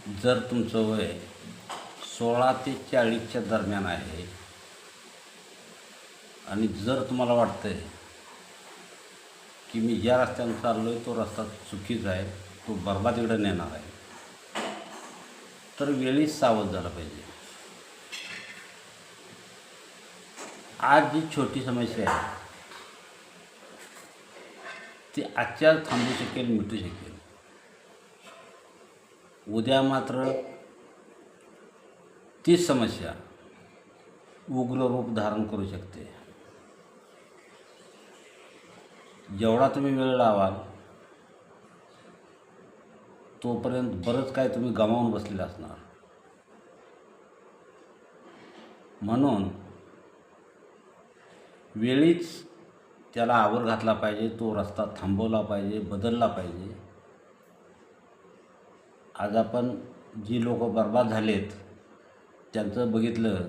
जर तुमचं वय 16 ते 40च्या दरम्यान आहे आणि जर तुम्हाला वाटतं आहे की मी ज्या रस्त्याने चाललो आहे तो रस्ता चुकीचा आहे, तो बरबादीकडे नेणार आहे, तर वेळीच सावध झालं पाहिजे. आज जी छोटी समस्या आहे ती आजच्याच थांबू शकेल, मिटू शकेल. उद्या मात्र तीच समस्या उग्र रूप धारण करू शकते. जेवढा तुम्ही वेळ लावाल तोपर्यंत बरंच काय तुम्ही गमावून बसलेले असणार. म्हणून वेळीच त्याला आवर घातला पाहिजे, तो रस्ता थांबवला पाहिजे, बदलला पाहिजे. आज आपण जी लोक बर्बाद झालेत त्यांचं बघितलं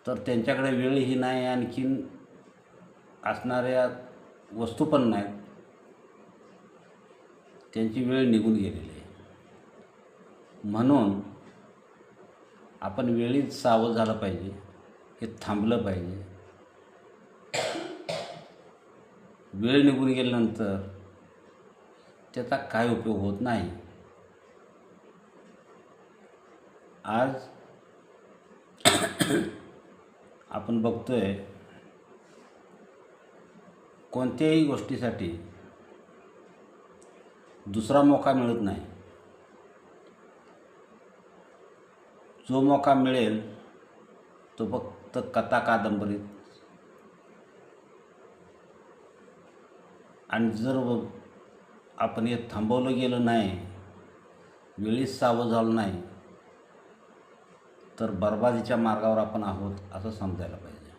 तर त्यांच्याकडे वेळही नाही, आणखीन असणाऱ्या वस्तू पण नाहीत. त्यांची वेळ निघून गेलेली आहे. म्हणून आपण वेळीच सावध झालं पाहिजे, हे थांबलं पाहिजे. वेळ निघून गेल्यानंतर त्याचा काय उपयोग होत नाही. आज आपण बघतोय कोणत्याही गोष्टीसाठी दुसरा मौका मिळत नाही. जो मौका मिळेल तो फक्त कथा कादंबरीत. आणि जर आपण हे थांबवलं गेलं नाही, वेळीच सावध झालं नाही, तर बर्बादीच्या मार्गावर आपण आहोत असं समजायला पाहिजे.